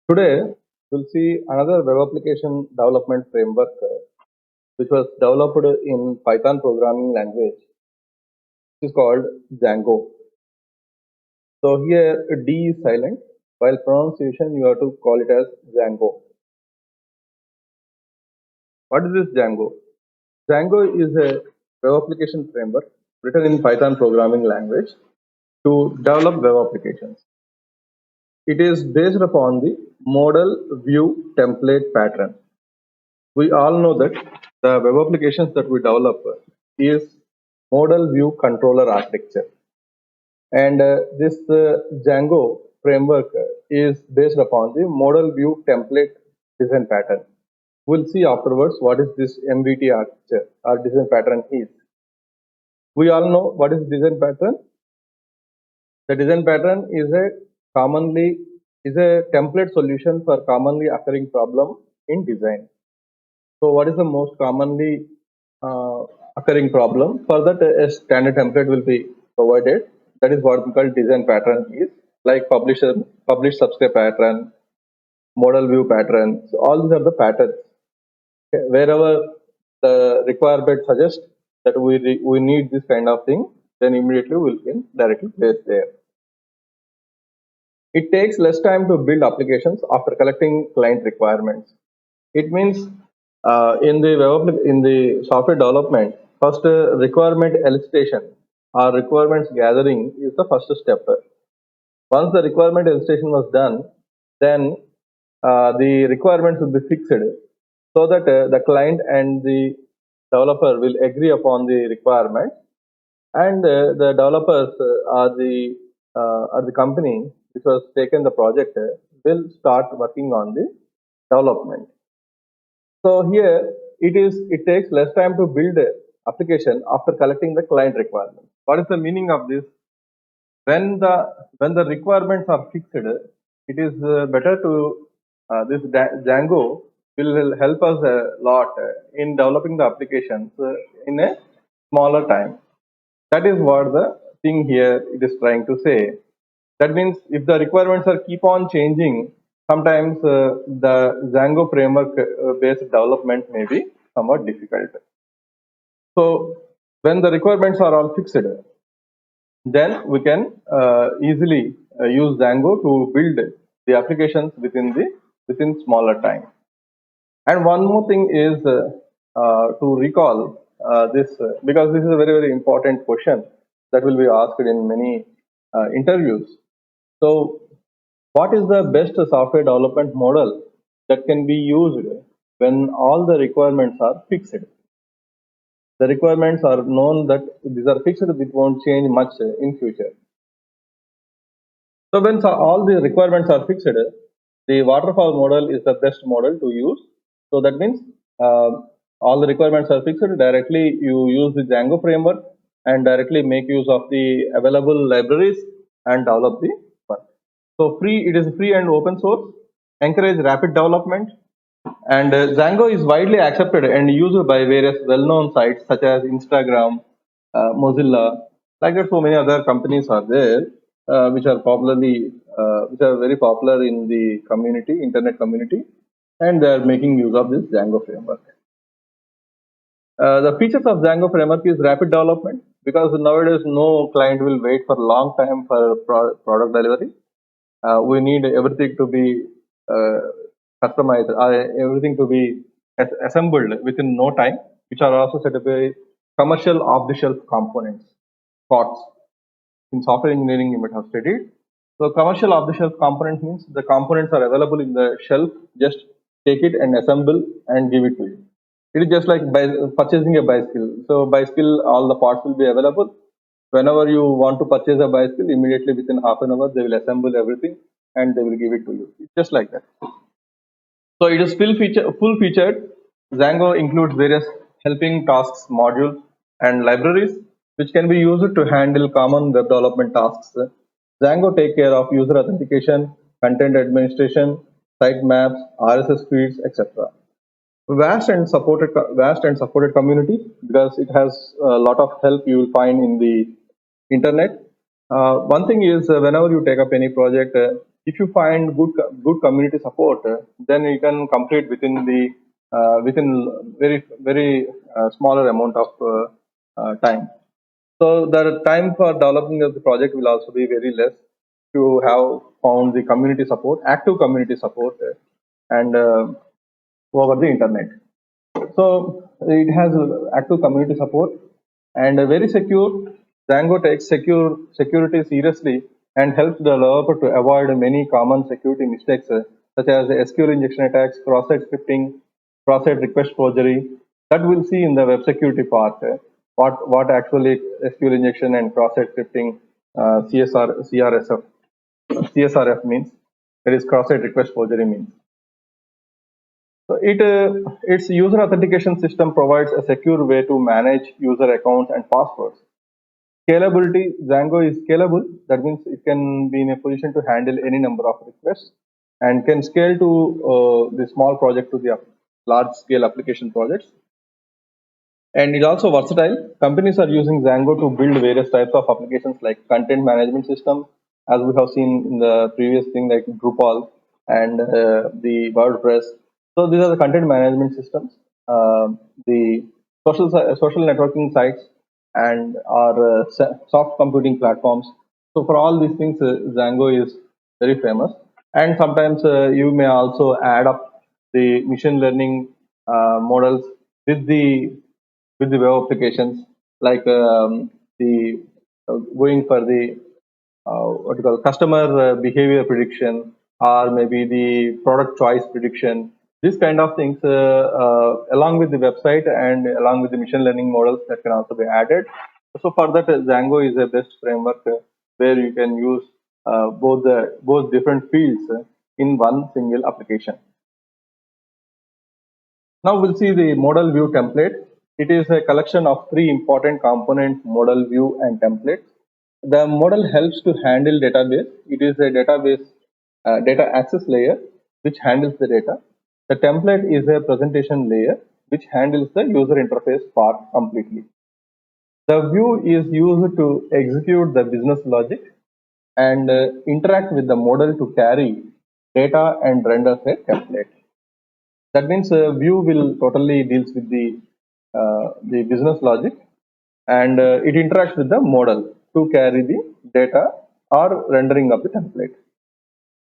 Today, we'll see another web application development framework which was developed in Python programming language. It is called Django. So here D is silent, while pronunciation you have to call it as Django. What is this Django? Django is a web application framework written in Python programming language to develop web applications. It is based upon the model view template pattern. We all know that the web applications that we develop is model view controller architecture, and this Django framework is based upon the model view template design pattern. We'll see afterwards what is this MVT architecture or design pattern is. We all know what is design pattern. The design pattern is a template solution for commonly occurring problem in design. So what is the most commonly occurring problem? For that, a standard template will be provided. That is what we call design pattern is, like publish subscribe pattern, model view pattern. So all these are the patterns. Okay, wherever the requirement suggests that we need this kind of thing, then immediately we can directly place there. It takes less time to build applications after collecting client requirements. It means in the software development, first requirement elicitation or requirements gathering is the first step. Once the requirement elicitation was done, then the requirements will be fixed so that the client and the developer will agree upon the requirement, and the developers or the company which was taken the project will start working on the development. So here it takes less time to build a application after collecting the client requirement. What is the meaning of this? When the requirements are fixed, it is better to this Django will help us a lot in developing the applications in a smaller time. That is what the thing here it is trying to say. That means if the requirements are keep on changing, sometimes the Django framework based development may be somewhat difficult. So when the requirements are all fixed, then we can easily use Django to build the applications within smaller time. And one more thing is to recall this because this is a very important question that will be asked in many interviews. So, what is the best software development model that can be used when all the requirements are fixed? The requirements are known that these are fixed; it won't change much in future. So, when all the requirements are fixed, the waterfall model is the best model to use. So that means uh, all the requirements are fixed. Directly, you use the Django framework and directly make use of the available libraries and develop the work. So it is free and open source. Encourage rapid development, and Django is widely accepted and used by various well-known sites such as Instagram, Mozilla. Like that, so many other companies are there which are very popular in the community, internet community, and they are making use of this Django framework. The features of Django framework is rapid development because nowadays no client will wait for a long time for product delivery. We need everything to be uh, customized, everything to be assembled within no time, which are also set up by commercial off-the-shelf components, COTS. In software engineering, you might have studied. So commercial off-the-shelf component means the components are available in the shelf. Just take it and assemble and give it to you. It is just like purchasing a bicycle. So bicycle, all the parts will be available. Whenever you want to purchase a bicycle, immediately within half an hour they will assemble everything and they will give it to you. It's just like that. So it is full featured. Django includes various helping tasks, modules, and libraries which can be used to handle common web development tasks. Django take care of user authentication, content administration, site maps, RSS feeds, etc. Vast and supported community because it has a lot of help you will find in the internet. One thing is whenever you take up any project, if you find good community support, then you can complete within very smaller amount of time. So the time for developing of the project will also be very less. To have found the community support, active community support, and over the internet. So it has active community support and very secure. Django takes security seriously and helps the developer to avoid many common security mistakes such as SQL injection attacks, cross-site scripting, cross-site request forgery. That we'll see in the web security part. What actually SQL injection and cross-site scripting, CSRF means. That is cross-site request forgery means. So its user authentication system provides a secure way to manage user accounts and passwords. Scalability, Django is scalable. That means it can be in a position to handle any number of requests and can scale to the small project to the large scale application projects. And it's also versatile. Companies are using Django to build various types of applications like content management system, as we have seen in the previous thing like Drupal and the WordPress. So these are the content management systems, the social networking sites, and our soft computing platforms. So for all these things, Django is very famous. And sometimes you may also add up the machine learning models with the web applications, like the going for the what you call customer behavior prediction, or maybe the product choice prediction. These kind of things, along with the website and along with the machine learning models, that can also be added. So for that, Django is the best framework where you can use both different fields in one single application. Now we'll see the model view template. It is a collection of three important components: model view and template. The model helps to handle database. It is a database data access layer which handles the data. The template is a presentation layer which handles the user interface part completely. The view is used to execute the business logic and interact with the model to carry data and render a template. That means view will totally deals with the business logic, and it interacts with the model to carry the data or rendering of the template.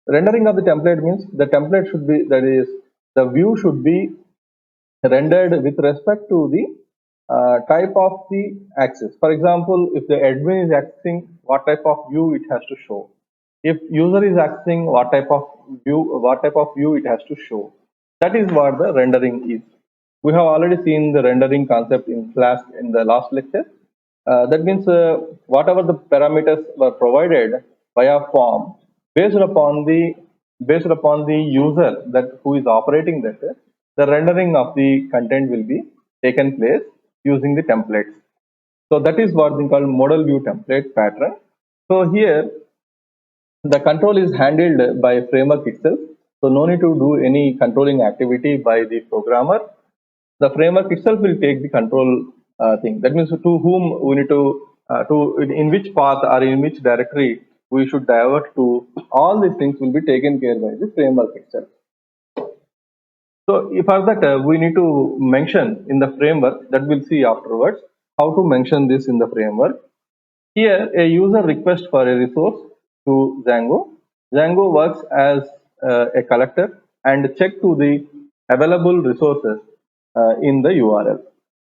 Rendering of the template means the template should be, that is, the view should be rendered with respect to the type of the access. For example, if the admin is accessing, what type of view it has to show. If user is accessing, what type of view it has to show. That is what the rendering is. We have already seen the rendering concept in class in the last lecture. That means whatever the parameters were provided via form, based upon the user that who is operating that, the rendering of the content will be taken place using the templates. So that is what we call model view template pattern. So here the control is handled by framework itself. So no need to do any controlling activity by the programmer. The framework itself will take the control thing. That means to whom we need to in which path or in which directory we should divert to. All these things will be taken care by the framework itself. So for that, we need to mention in the framework, that we'll see afterwards how to mention this in the framework. Here, a user requests for a resource to Django. Django works as a collector and check to the available resources in the URL.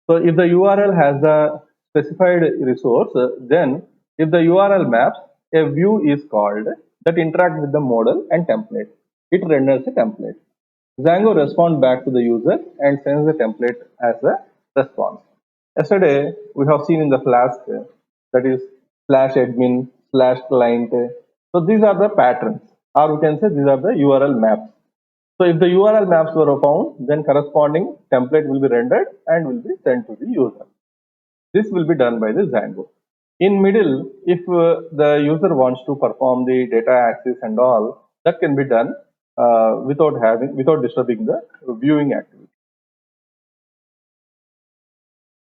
So if the URL has the specified resource, then if the URL maps, a view is called that interacts with the model and template. It renders a template. Django responds back to the user and sends the template as a response. Yesterday, we have seen in the Flask, that is /admin /client. So these are the patterns, or we can say these are the URL maps. So if the URL maps were found, then corresponding template will be rendered and will be sent to the user. This will be done by the Django. In middle, if the user wants to perform the data access and all, that can be done without disturbing the viewing activity.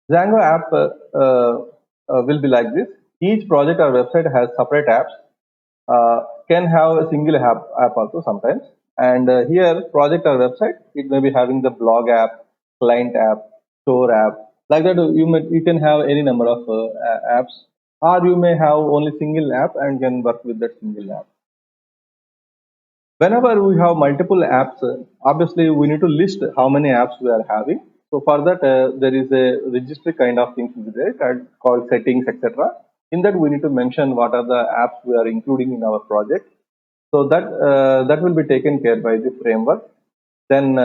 Django app will be like this. Each project or website has separate apps. can have a single app also sometimes. And here, project or website, it may be having the blog app, client app, store app. Like that, you can have any number of apps, or you may have only single app and can work with that single app. Whenever we have multiple apps, obviously we need to list how many apps we are having. So for that, there is a registry kind of things there called settings, etc. In that, we need to mention what are the apps we are including in our project. So that will be taken care by the framework. Then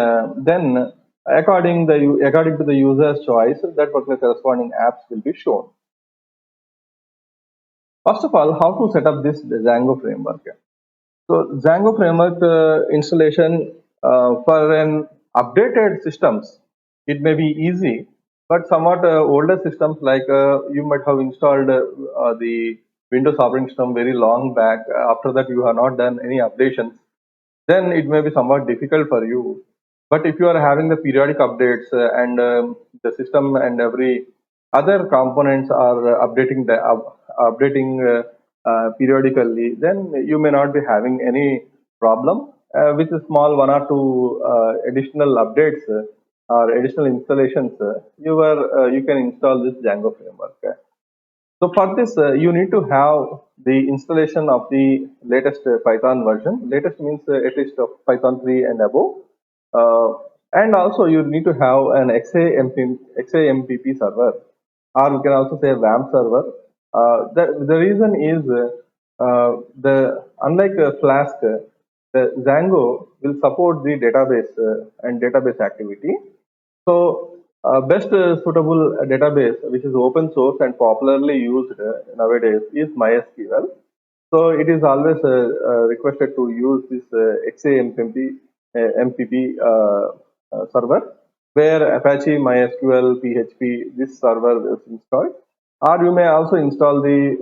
according to the user's choice, that particular corresponding apps will be shown. First of all, how to set up this Django framework? So Django framework installation for an updated systems, it may be easy, but somewhat older systems like you might have installed the Windows operating system very long back. After that, you have not done any updations. Then it may be somewhat difficult for you. But if you are having the periodic updates and the system and every other components are updating periodically, then you may not be having any problem. With a small one or two additional updates or additional installations, you can install this Django framework. So for this, you need to have the installation of the latest Python version. Latest means at least of Python 3 and above. And also you need to have an XAMPP server, or you can also say WAMP server. The reason is the unlike Flask, the Django will support the database and database activity. So best suitable database which is open source and popularly used nowadays is MySQL. So it is always requested to use this XAMPP server, where Apache, MySQL, PHP, this server is installed. Or you may also install the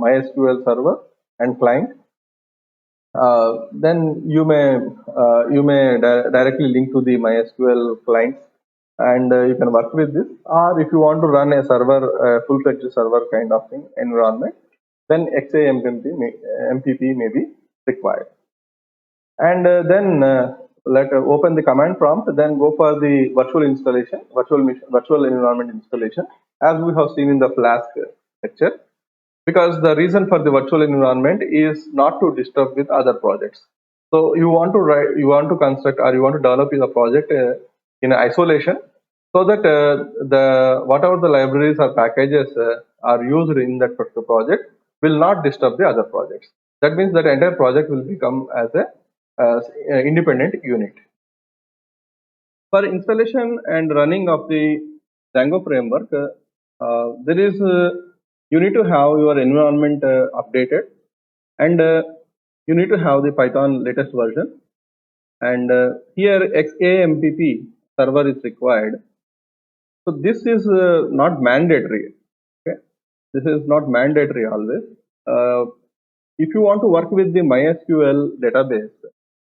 MySQL server and client. Then you may directly link to the MySQL clients, and you can work with this. Or if you want to run a server, full-fledged server kind of thing environment, then XAMPP may be required. And then open the command prompt, then go for the virtual installation, virtual environment installation, as we have seen in the Flask lecture. Because the reason for the virtual environment is not to disturb with other projects. So you want to construct, or you want to develop the project in isolation, so that whatever the libraries or packages are used in that particular project will not disturb the other projects. That means that entire project will become as a independent unit. For installation and running of the Django framework, there is you need to have your environment updated, and you need to have the Python latest version. And here XAMPP server is required. So this is not mandatory. Okay, this is not mandatory always. If you want to work with the MySQL database,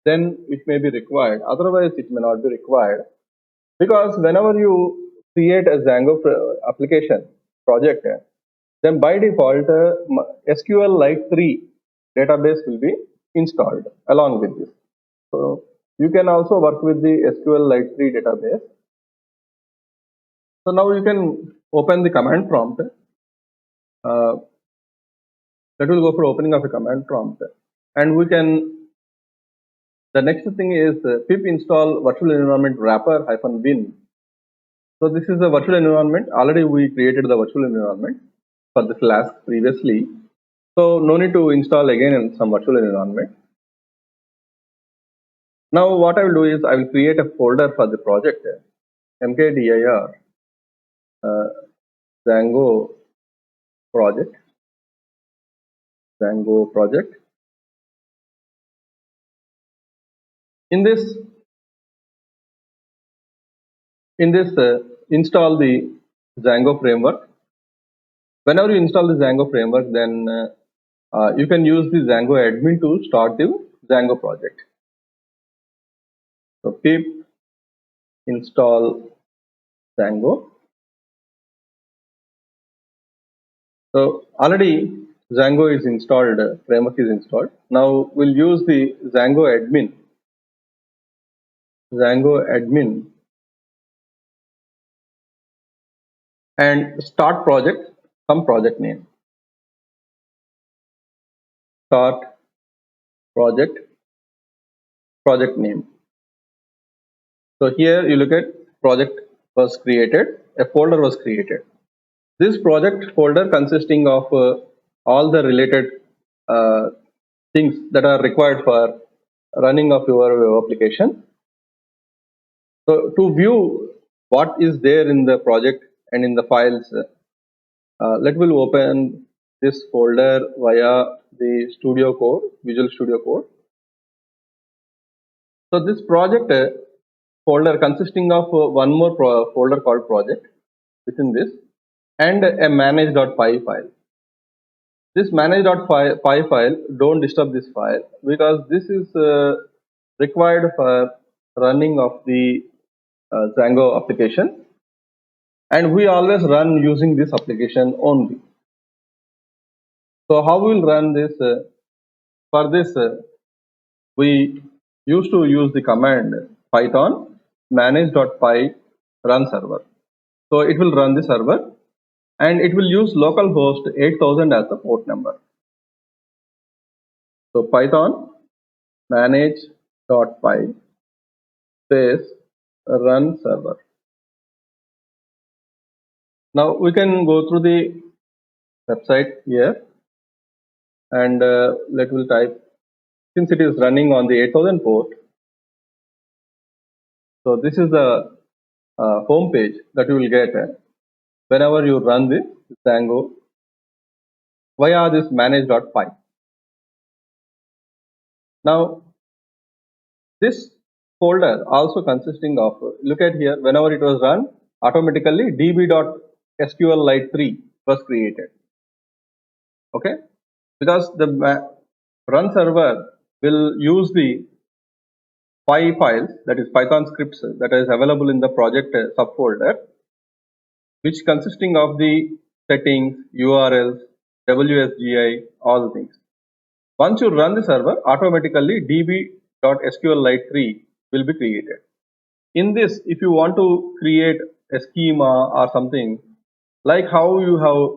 then it may be required. Otherwise, it may not be required, because whenever you create a Django application project, then by default SQLite 3 database will be installed along with this. So you can also work with the SQLite 3 database. So now you can open the command prompt. That will go for opening of a command prompt, and we can. The next thing is pip install virtual environment wrapper -bin. So this is a virtual environment. Already we created the virtual environment for the Flask previously. So no need to install again in some virtual environment. Now what I will do is I will create a folder for the project, mkdir Django project. In this install the Django framework. Whenever you install the Django framework, then you can use the Django admin to start the Django project. So pip install Django. So already Django is installed, framework is installed. Now we'll use the Django admin, and start project, some project name, start project name. So here you look at project was created, a folder was created. This project folder consisting of all the related uh, things that are required for running of your web application. So to view what is there in the project and in the files, let me open this folder via the Studio Code, Visual Studio Code. So this project folder consisting of one more folder called project within this, and a manage.py file. This manage.py file, don't disturb this file because this is required for running of the Django application, and we always run using this application only. So how we will run this? For this, we used to use the command python manage.py run server. So it will run the server, and it will use localhost 8000 as the port number. So python manage.py space run server. Now we can go through the website here, and let me type, since it is running on the 8000 port. So this is the home page that you will get whenever you run this Django via this manage.py. Now this folder also consisting of, look at here, whenever it was run, automatically db.sqlite3 was created. Okay, because the run server will use the py files, that is Python scripts that is available in the project subfolder, which consisting of the settings, URLs, WSGI, all the things. Once you run the server, automatically db.sqlite3 will be created. In this, if you want to create a schema or something, like how you have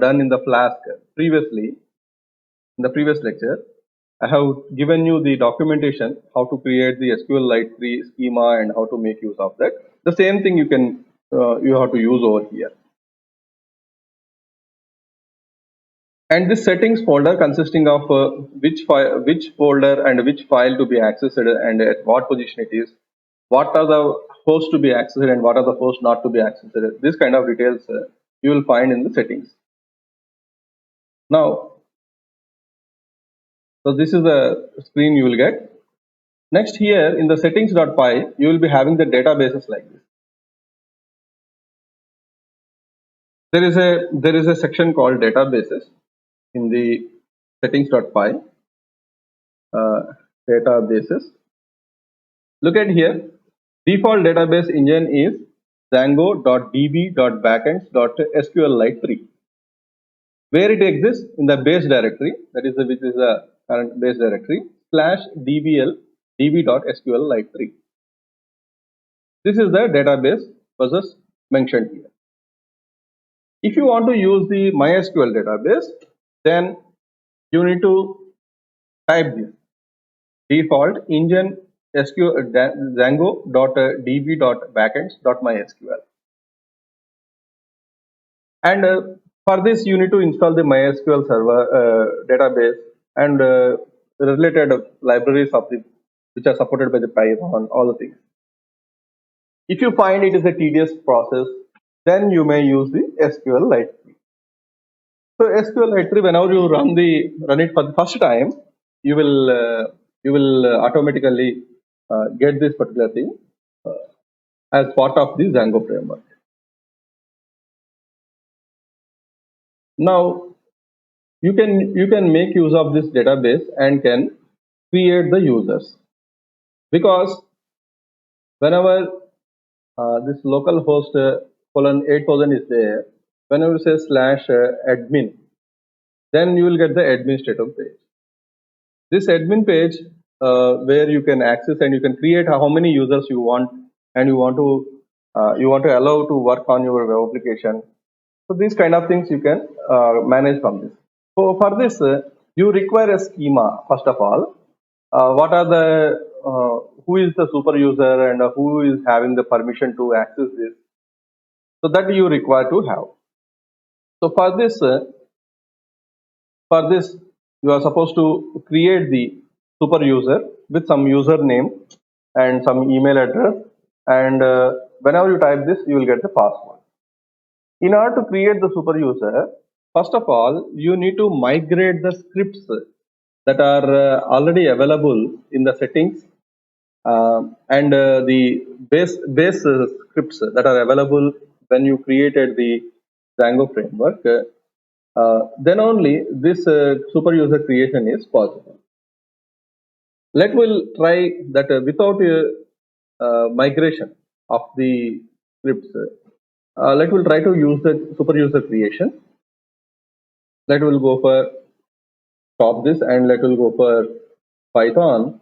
done in the Flask previously, in the previous lecture, I have given you the documentation how to create the SQLite3 schema and how to make use of that. The same thing you have to use over here. And this settings folder consisting of which folder and which file to be accessed and at what position it is, what are the hosts to be accessed and what are the hosts not to be accessed. This kind of details you will find in the settings. Now, so this is the screen you will get. Next, here in the settings.py, you will be having the databases like this. There is a section called databases in the settings.py databases. Look at here. Default database engine is django.db.backends.sqlite3. Where it exists in the base directory, that is which is the current base directory, /dbl db.sqlite3. This is the database was mentioned here. If you want to use the MySQL database, then you need to type this default engine django.db.backends.mysql, and for this you need to install the MySQL server database and related libraries of the which are supported by the Python, all the things. If you find it is a tedious process, then you may use the SQLite3. So SQLite3, whenever you run it for the first time, you will automatically get this particular thing as part of the Django framework. Now you can make use of this database and can create the users, because whenever this localhost colon 8000 is there, whenever you say /admin, then you will get the administrative page. This admin page where you can access and you can create how many users you want, and you want to allow to work on your web application. So these kind of things you can manage from this. So for this, you require a schema first of all. What are the who is the super user and who is having the permission to access this? So that you require to have. So for this you are supposed to create the super user with some username and some email address, and whenever you type this, you will get the password. In order to create the super user, first of all, you need to migrate the scripts that are already available in the settings, and the base scripts that are available when you created the Django framework. Then only this super user creation is possible. Let will try that without migration of the scripts. Let will try to use the super user creation. Let will go for stop this, and let will go for Python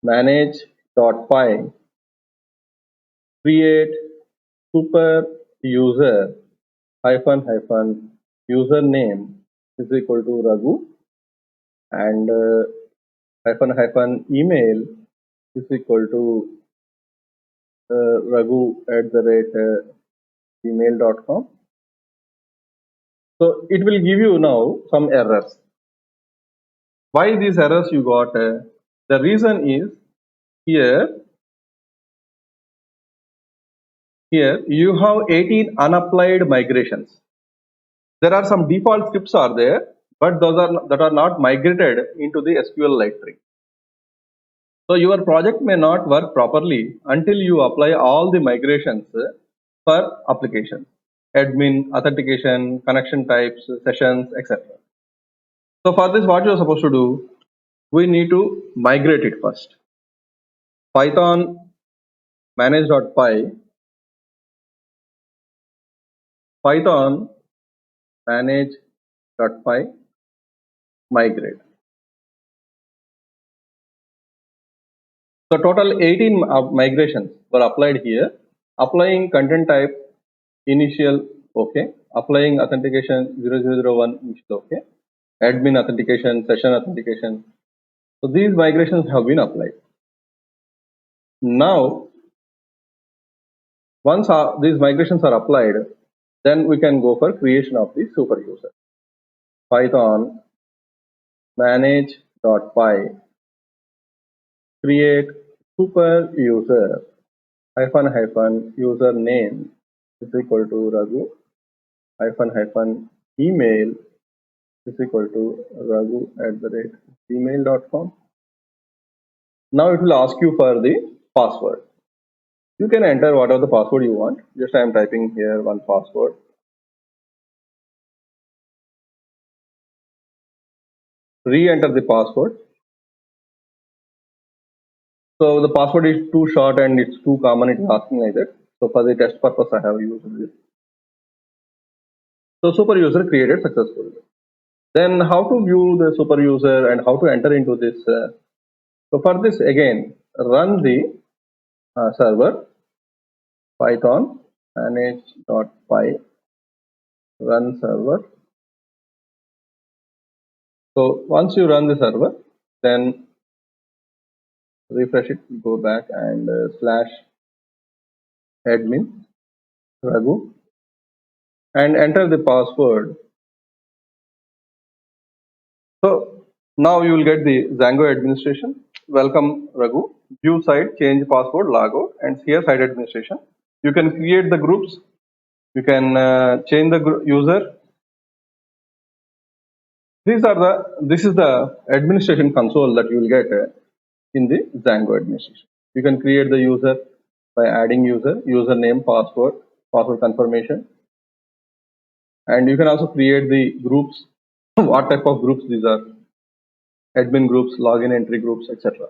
manage.py create super user hyphen username is equal to Raghu, and hyphen email is equal to raghu@gmail.com. So it will give you now some errors. Why these errors you got? The reason is here you have 18 unapplied migrations. There are some default scripts are there, but those are not migrated into the SQL library. So your project may not work properly until you apply all the migrations for applications, admin, authentication, connection types, sessions, etc. So for this, what you are supposed to do, we need to migrate it first. Python manage.py, Python manage.py migrate. So total 18 migrations were applied here. Applying content type initial okay, applying authentication 0001 initial okay, admin authentication, session authentication. So these migrations have been applied. Now, once these migrations are applied, then we can go for creation of the super user. Python manage.py create super user hyphen username is equal to Raghu hyphen email is equal to raghu@gmail.com. Now it will ask you for the password. You can enter whatever the password you want. Just I am typing here one password. Re-enter the password. So the password is too short and it's too common, it's asking like that. So for the test purpose, I have used this. So super user created successfully. Then how to view the super user and how to enter into this? So for this again, run the server Python manage.py run server. So once you run the server, then refresh it, go back and /admin Raghu and enter the password. So now you will get the Django administration. Welcome Raghu. View site, change password, logout, and here site administration. You can create the groups. You can change the user. This is the administration console that you will get in the Django administration. You can create the user by adding username, password confirmation, and you can also create the groups. What type of groups these are? Admin groups, login entry groups, etc.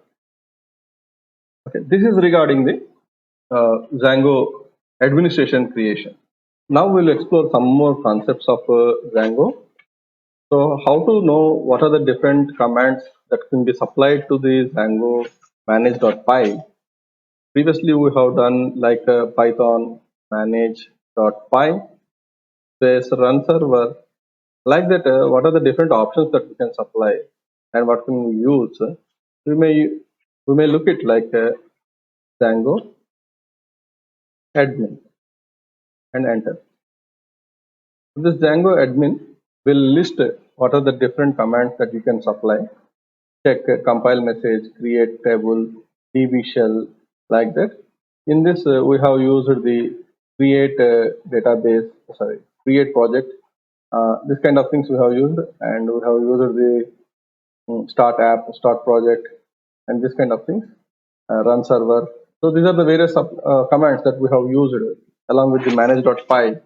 Okay, this is regarding the Django administration creation. Now we'll explore some more concepts of Django. So how to know what are the different commands that can be supplied to the Django manage.py? Previously, we have done like Python manage.py space run server. Like that, what are the different options that we can supply and what can we use? We may we may look at like Django admin and enter. This Django admin will list what are the different commands that you can supply. Check compile message, create table, db shell, like that. In this, we have used the create database, sorry, create project. This kind of things we have used, and we have used the start app, start project, and this kind of things, run server. So these are the various commands that we have used along with the manage.py.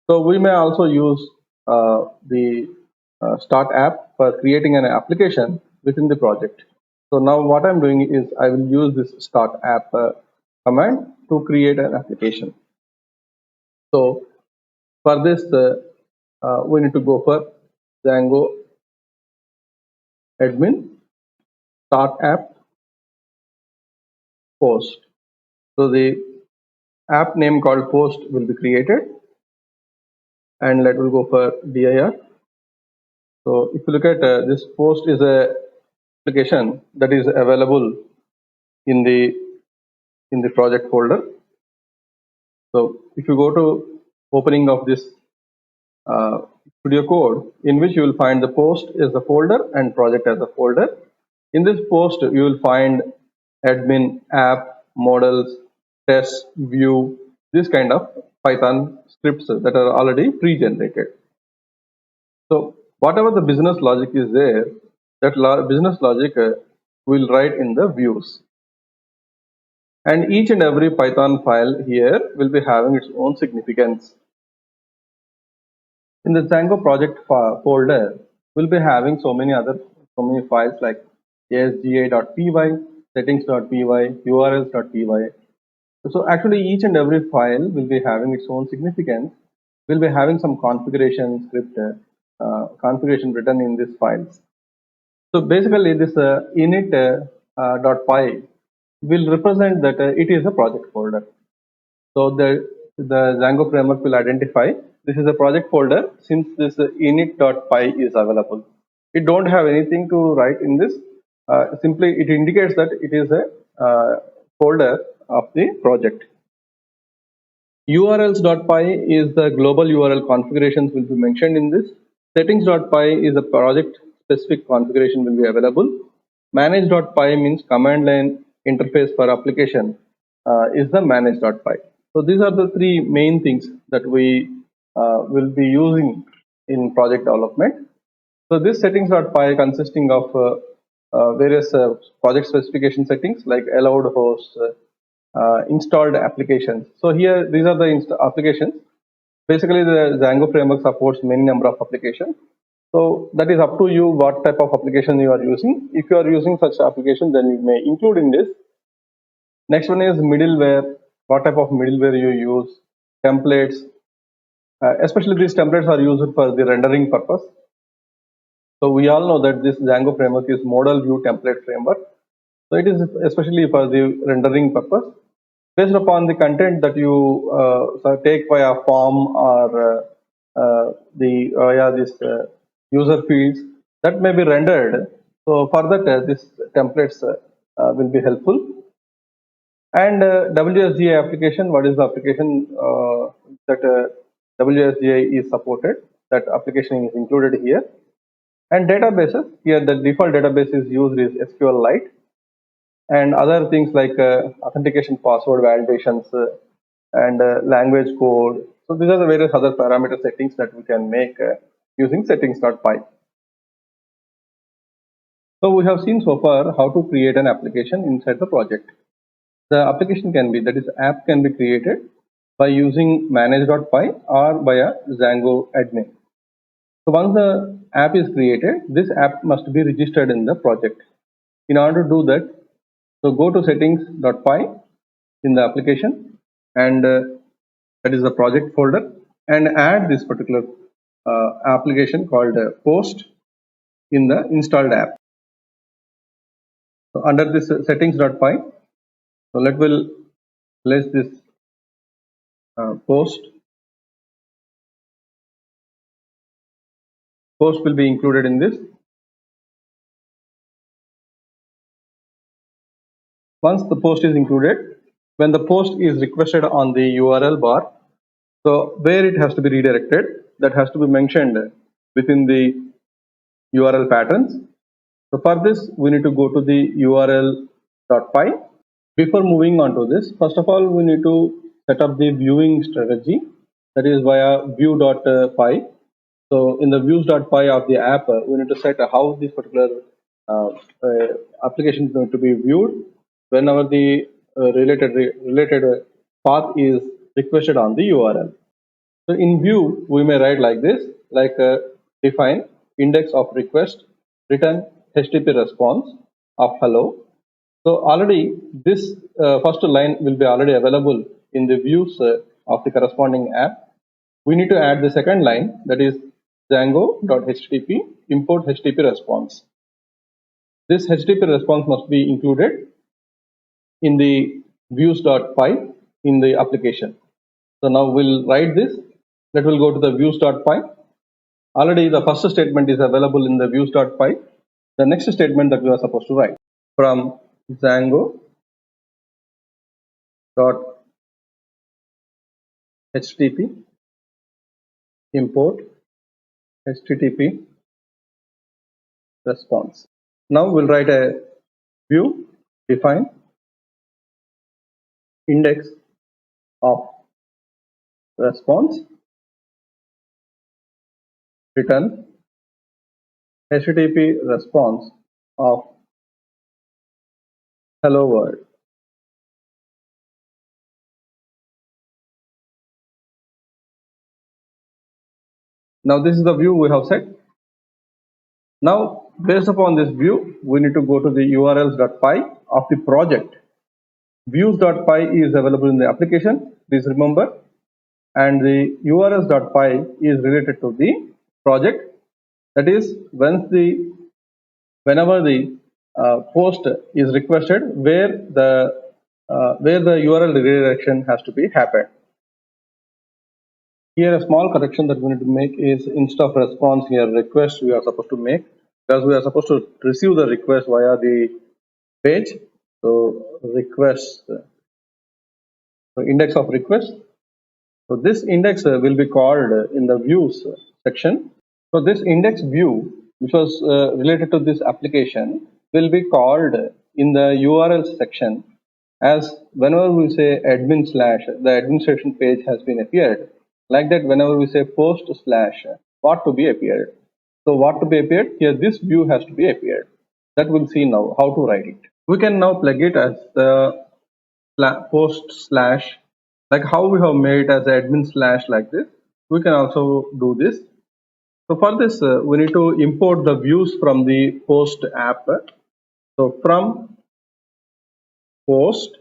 So we may also use the start app for creating an application within the project. So now what I'm doing is I will use this start app command to create an application. So for this, we need to go for Django admin start app post. So the app name called post will be created, and let will go for dir. So if you look at this post is a application that is available in the project folder. So if you go to opening of this studio code, in which you will find the post is the folder and project as a folder. In this post you will find admin, app, models, test, view, this kind of Python scripts that are already pre-generated. So whatever the business logic is there, that business logic will write in the views. And each and every Python file here will be having its own significance. In the Django project folder, we'll be having so many files like asga.py, settings.py, urls.py. So actually each and every file will be having its own significance. We'll be having some configuration script, configuration written in these files. So basically this init.py will represent that it is a project folder. So the Django framework will identify this is a project folder since this init.py is available. It don't have anything to write in this. Simply it indicates that it is a folder of the project. urls.py is the global URL configurations will be mentioned in this. Settings.py is a project specific configuration will be available. Manage.py means command line interface for application is the manage.py. So these are the three main things that we will be using in project development. So this settings.py consisting of various project specification settings like allowed hosts, installed applications. So here these are the applications. Basically the Django framework supports many number of applications. So that is up to you what type of application you are using. If you are using such application, then you may include in this. Next one is middleware. What type of middleware you use? Templates. Especially these templates are used for the rendering purpose. So we all know that this Django framework is model view template framework. So it is especially for the rendering purpose. Based upon the content that you take via form or this user fields that may be rendered. So for that, this templates will be helpful. And WSGI application, what is the application that WSGI is supported? That application is included here. And databases, here the default database is used is SQLite. And other things like authentication password validations and language code. So these are the various other parameter settings that we can make using settings.py. So we have seen so far how to create an application inside the project. The application can be, that is app can be created by using manage.py or via Django admin. So once the app is created, this app must be registered in the project. In order to do that, so go to settings.py in the application and that is the project folder and add this particular application called post in the installed app. So under this settings.py, so let will place this post. Post will be included in this. Once the post is included, when the post is requested on the URL bar, so where it has to be redirected, that has to be mentioned within the URL patterns. So for this, we need to go to the url.py. Before moving on to this, first of all, we need to set up the viewing strategy, that is via view.py. So in the views.py of the app, we need to set how this particular application is going to be viewed whenever the related path is requested on the URL. So in view, we may write like this, like define index of request return HTTP response of hello. So already this first line will be already available in the views of the corresponding app. We need to add the second line, that is Django.http import HTTP response. This HTTP response must be included in the views.py in the application. So now we'll write this. That will go to the views.py. Already the first statement is available in the views.py. The next statement that we are supposed to write from Django.http import HTTP response. Now we'll write a view define index of response return HTTP response of hello world. Now this is the view we have set. Now based upon this view, we need to go to the urls.py of the project. Views.py is available in the application, please remember, and the urls.py is related to the project. That is, whenever the post is requested, where the URL redirection has to be happened. Here a small correction that we need to make is, instead of response, here request we are supposed to make, because we are supposed to receive the request via the page. So request, so index of request. So this index will be called in the views section. So this index view, which was related to this application, will be called in the URL section as whenever we say admin slash, the administration page has been appeared. Like that, whenever we say post slash, what to be appeared. So what to be appeared, here this view has to be appeared. That we'll see now how to write it. We can now plug it as the post slash, like how we have made as admin slash like this. We can also do this. So for this, we need to import the views from the post app. So from post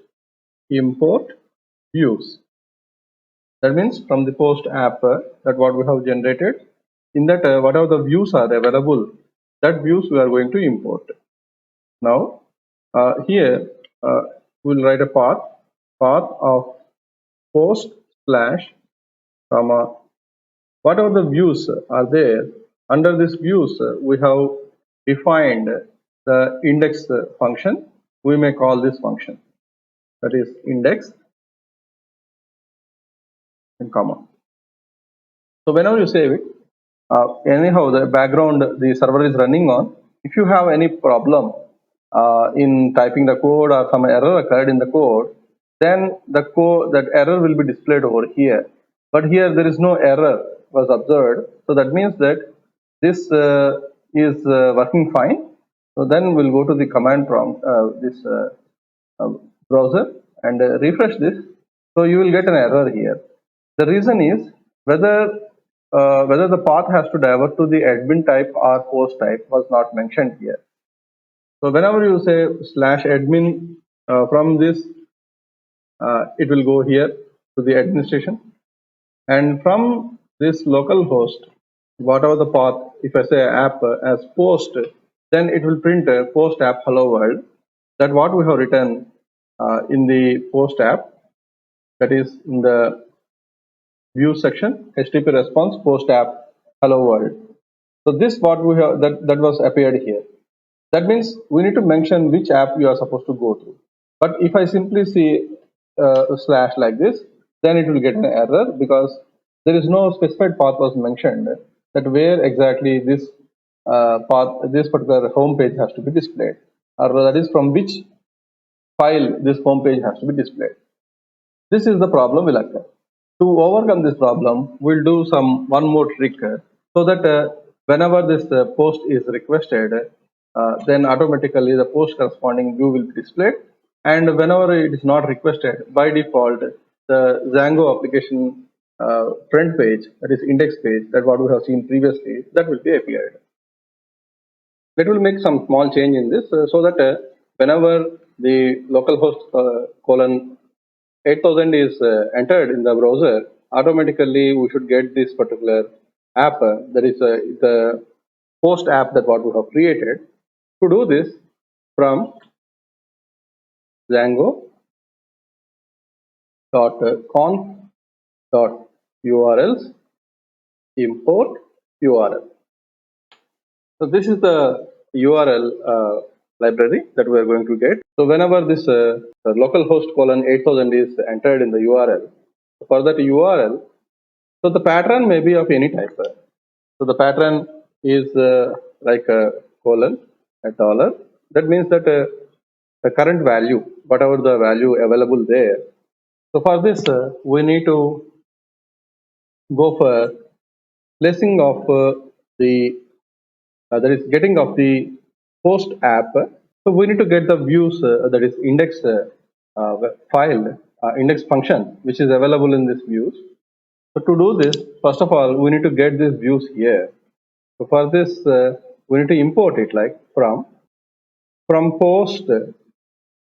import views. That means from the post app that what we have generated, in that whatever the views are available, that views we are going to import. Now here we'll write a path of post slash comma whatever the views are there. Under this views we have defined the index function. We may call this function, that is index and comma. So whenever you save it, anyhow the background the server is running on. If you have any problem in typing the code or some error occurred in the code, then that error will be displayed over here. But here there is no error was observed, so that means that this is working fine. So then we'll go to the command prompt, this browser, and refresh this. So you will get an error here. The reason is whether the path has to divert to the admin type or post type was not mentioned here. So whenever you say slash admin from this, it will go here to the administration, and from this local host whatever the path, if I say app as post, then it will print post app hello world. That what we have written in the post app, that is in the view section, HTTP response post app hello world. So this what we have that was appeared here. That means we need to mention which app you are supposed to go through. But if I simply see slash like this, then it will get an error because there is no specified path was mentioned that where exactly this path, this particular home page has to be displayed, or that is from which file this home page has to be displayed. This is the problem will occur. To overcome this problem, we'll do one more trick so that whenever this post is requested, then automatically the post corresponding view will be displayed. And whenever it is not requested, by default, the Django application front page, that is index page, that what we have seen previously, that will be appeared. Let will make some small change in this so that whenever the localhost colon 8000 is entered in the browser, automatically we should get this particular app that is the post app that what we have created. To do this, from django.conf.urls import URL. So this is the URL library that we are going to get. So whenever this localhost colon 8000 is entered in the URL, for that URL, so the pattern may be of any type. So the pattern is like a colon, a dollar. That means that the current value, whatever the value available there. So for this, we need to go for placing of the that is getting of the post app. So we need to get the views that is index file, index function, which is available in this views. So to do this, first of all, we need to get these views here. So for this, we need to import it like from post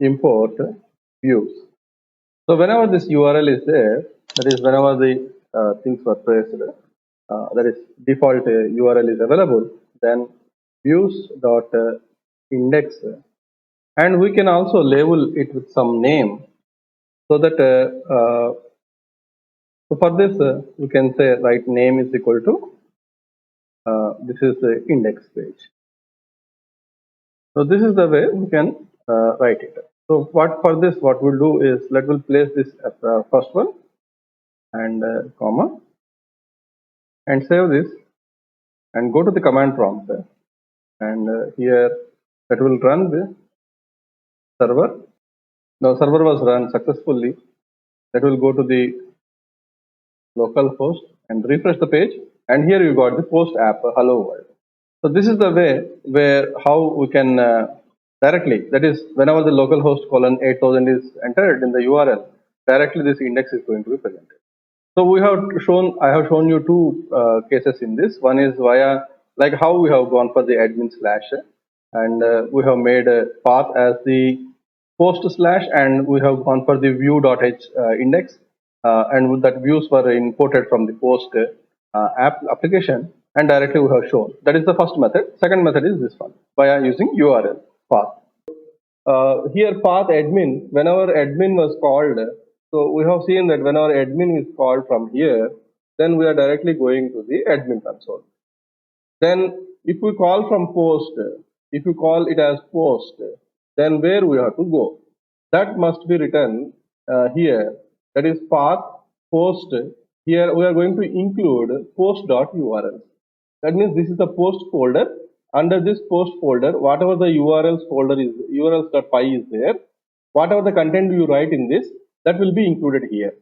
import views. So whenever this URL is there, that is whenever the things were pressed, that is default URL is available, then views dot index, and we can also label it with some name so that so for this we can say right name is equal to this is the index page. So this is the way we can write it. So what for this, what we'll do is we'll place this as the first one and comma and save this and go to the command prompt and here that will run the server. Now server was run successfully. That will go to the local host and refresh the page, and here you got the post app hello world. So this is the way where how we can directly, that is whenever the localhost colon 8000 is entered in the URL, directly this index is going to be presented. So we have shown, I have shown you two cases in this. One is via like how we have gone for the admin slash and we have made a path as the post slash and we have gone for the view.h index and with that views were imported from the post app application and directly we have shown. That is the first method. Second method is this one via using URL path. Here path admin, whenever admin was called, so we have seen that whenever admin is called from here, then we are directly going to the admin console. Then if we call from post, if you call it as post, then where we have to go? That must be written here. That is path post. Here we are going to include post.url. That means this is the post folder. Under this post folder, whatever the URLs folder is, urls.py is there, whatever the content you write in this, that will be included here.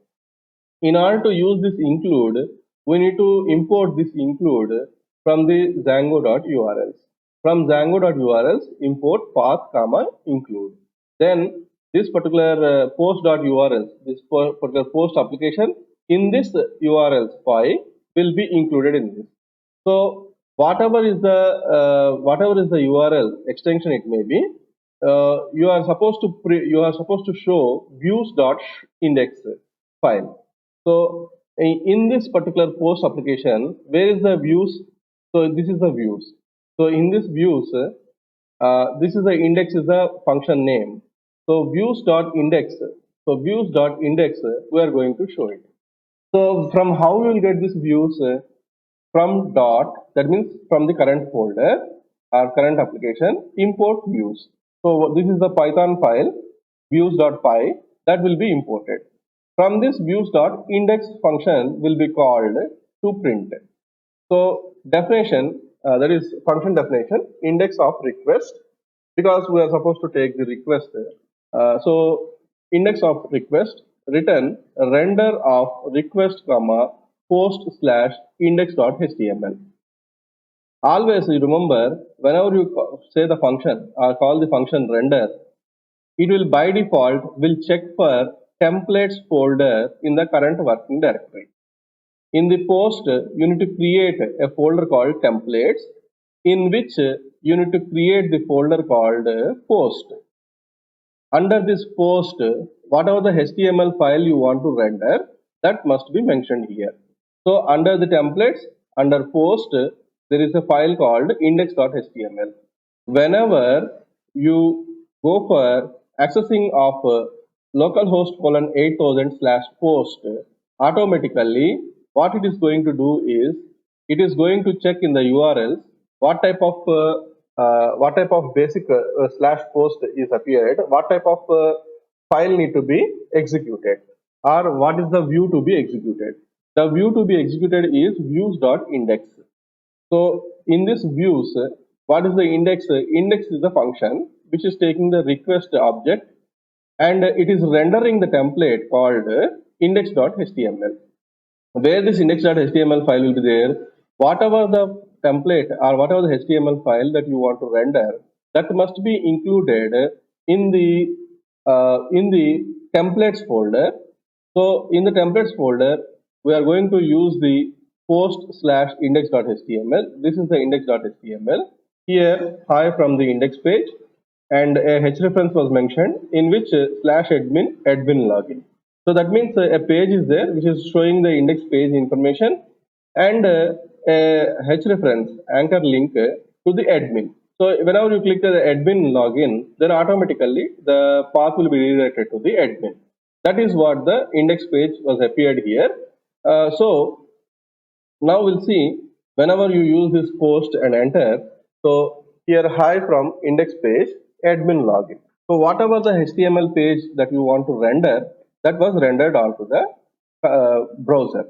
In order to use this include, we need to import this include from the Django.urls. From Django.urls, import path comma include. Then this particular post.urls, this particular post application in this URLs file will be included in this. So whatever is the URL extension it may be, you are supposed to show views.index file. So in this particular post application, where is the views? So this is the views. So in this views, this is the index is the function name. So views dot index. So views dot index, we are going to show it. So from how you will get this views, from dot, that means from the current folder or current application, import views. So this is the Python file views.py that will be imported. From this views.index function will be called to print. So definition, that is function definition, index of request, because we are supposed to take the request. So index of request, return render of request comma post slash index.html. Always you remember, whenever you say the function or call the function render, it will by default will check for templates folder in the current working directory. In the post, you need to create a folder called templates, in which you need to create the folder called post. Under this post, whatever the HTML file you want to render, that must be mentioned here. So under the templates, under post, there is a file called index.html. Whenever you go for accessing of localhost colon 8000 / post, automatically what it is going to do is it is going to check in the URLs what type of basic / post is appeared, what type of file need to be executed, or what is the view to be executed. The view to be executed is views.index. So in this views, what is the index? Index is the function which is taking the request object, and it is rendering the template called index.html. Where this index.html file will be there, whatever the template or whatever the HTML file that you want to render, that must be included in the templates folder. So in the templates folder, we are going to use the post / index.html. This is the index.html. Here, hi from the index page, and a href was mentioned, in which /admin login. So that means a page is there which is showing the index page information, and a href anchor link to the admin. So whenever you click the admin login, then automatically the path will be redirected to the admin. That is what the index page was appeared here. So now we'll see, whenever you use this post and enter, so here hi from index page admin login. So whatever the HTML page that you want to render, that was rendered onto the browser.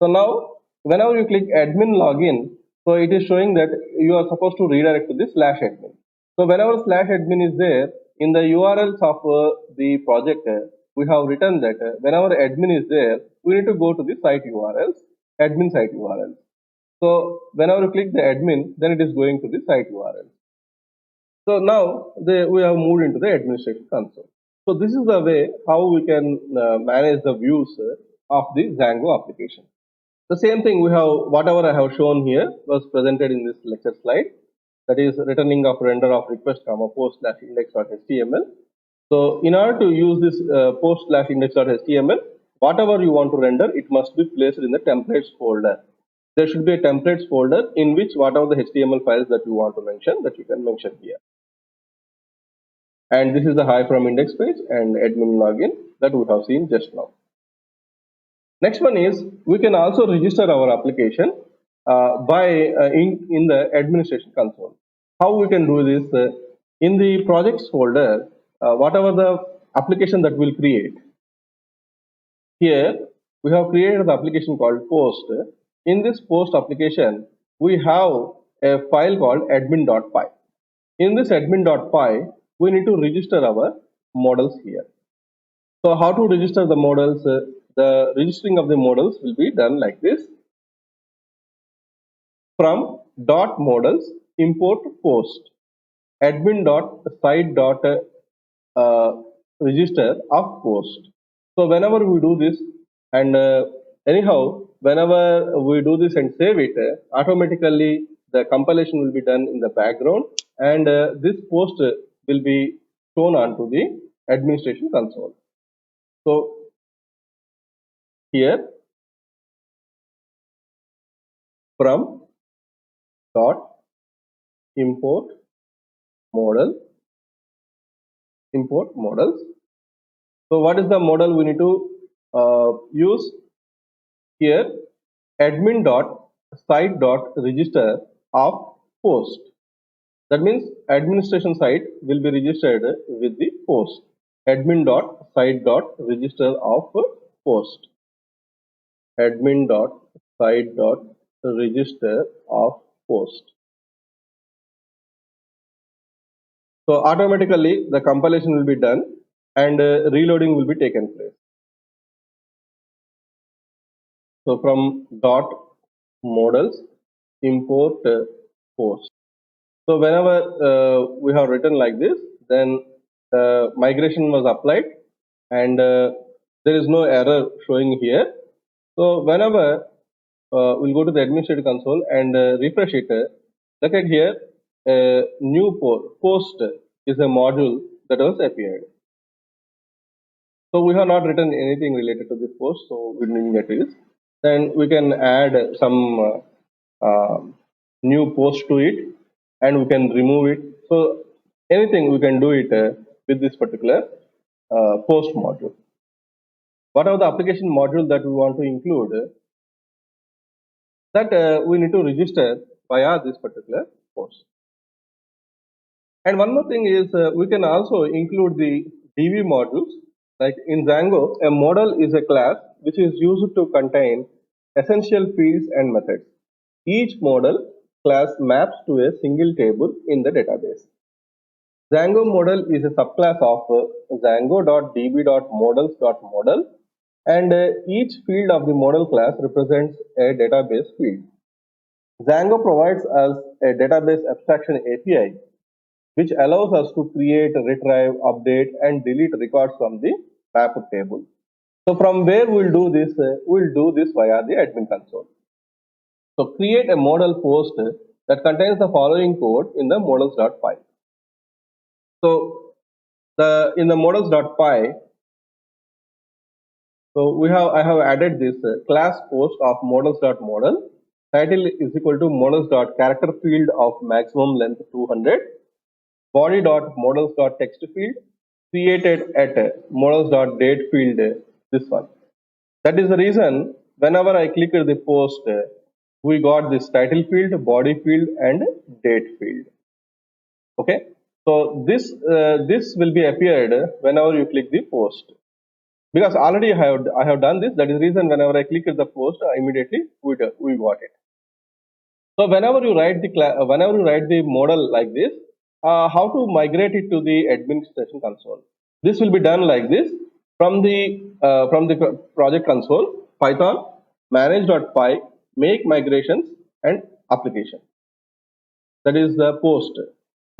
So now whenever you click admin login, so it is showing that you are supposed to redirect to the /admin. So whenever /admin is there, in the URLs of the project, we have written that whenever admin is there, we need to go to the site URLs, admin site URLs. So whenever you click the admin, then it is going to the site URL. So now we have moved into the administration console. So this is the way how we can manage the views of the Django application. The same thing we have, whatever I have shown here was presented in this lecture slide, that is returning of render of request comma post / index.html. So in order to use this post / index.html, whatever you want to render, it must be placed in the templates folder. There should be a templates folder in which whatever the HTML files that you want to mention, that you can mention here. And this is the hi from index page and admin login that we have seen just now. Next one is, we can also register our application in the administration console. How we can do this? In the projects folder, whatever the application that we'll create, here we have created the application called post. In this post application, we have a file called admin.py. In this admin.py, we need to register our models here. So how to register the models? The registering of the models will be done like this. From .models import post admin.site register of post. So whenever we do this, and anyhow, whenever we do this and save it, automatically the compilation will be done in the background, and this post will be shown onto the administration console. So here from dot import model, import models. So what is the model we need to use here? Admin dot site dot register of post. That means administration site will be registered with the post. Admin dot site dot register of post. Admin dot site dot register of post. So automatically the compilation will be done and reloading will be taken place. So from dot models import post. So whenever we have written like this, then migration was applied and there is no error showing here. So whenever we'll go to the administrative console and refresh it, look at here, new post is a module that was appeared. So we have not written anything related to this post, so we didn't get this. Then we can add some new post to it and we can remove it. So anything we can do it with this particular post module. What are the application module that we want to include? That we need to register via this particular post. And one more thing is we can also include the DB modules. Like in Django, a model is a class which is used to contain essential fields and methods. Each model class maps to a single table in the database. Django model is a subclass of django.db.models.model and each field of the model class represents a database field. Django provides us a database abstraction API which allows us to create, retrieve, update and delete records from the mapped table. So from where we'll do this? We'll do this via the admin console. So create a model post that contains the following code in the models.py. So in the models.py, so I have added this class post of models.model. Title is equal to models.character field of maximum length 200. Body.models.text field created at models.date field, this one. That is the reason whenever I click the post, we got this title field, body field and date field. Okay, so this will be appeared whenever you click the post, because already I have done this. That is the reason whenever I click the post, immediately we got it. So whenever you write the model like this, how to migrate it to the administration console? This will be done like this. From the project console, Python manage.py make migrations and application. That is the post.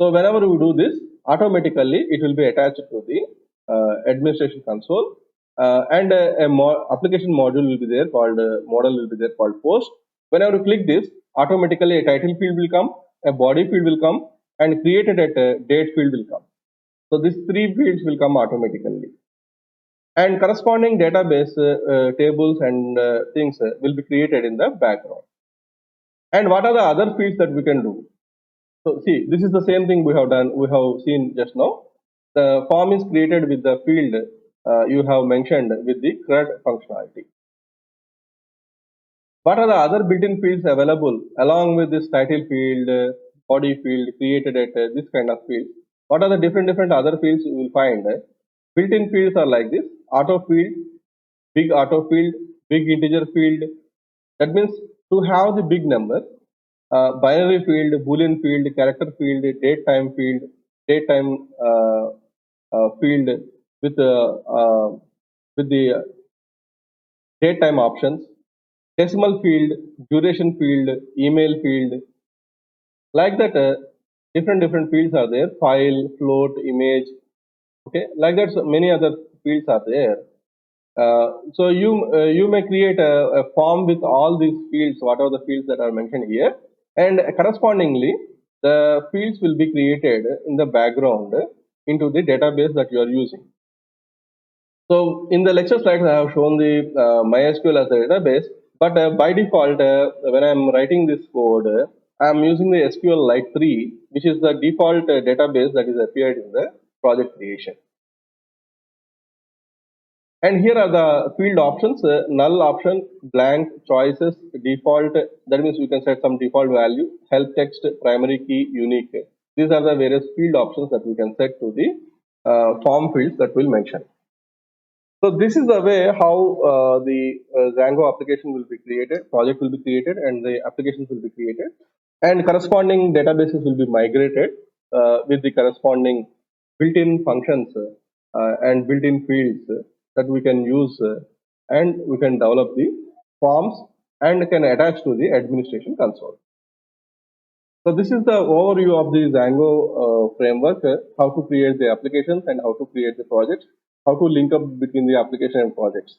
So whenever we do this, automatically it will be attached to the administration console, and application module will be there called model will be there called post. Whenever you click this, automatically a title field will come, a body field will come, and created at a date field will come. So these three fields will come automatically, and corresponding database tables and things will be created in the background. And what are the other fields that we can do? So see, this is the same thing we have done. We have seen just now. The form is created with the field you have mentioned with the CRUD functionality. What are the other built-in fields available along with this title field, body field created at this kind of field? What are the different other fields you will find? Built-in fields are like this: auto field, big auto field, big integer field. That means to have the big number, binary field, boolean field, character field, date time field, date time field with the date time options, decimal field, duration field, email field. Like that, different fields are there: file, float, image. Okay, like that, so many other fields are there. So you may create a form with all these fields, whatever the fields that are mentioned here, and correspondingly the fields will be created in the background into the database that you are using. So in the lecture slides, I have shown the MySQL as a database. But by default, when I'm writing this code, I'm using the SQLite 3, which is the default database that is appeared in the project creation. And here are the field options, null option, blank, choices, default, that means we can set some default value, help text, primary key, unique. These are the various field options that we can set to the form fields that we'll mention. So this is the way how the Django application will be created, project will be created, and the applications will be created, and corresponding databases will be migrated with the corresponding built-in functions and built-in fields that we can use, and we can develop the forms and can attach to the administration console. So this is the overview of the Django framework, how to create the applications and how to create the projects, how to link up between the application and projects.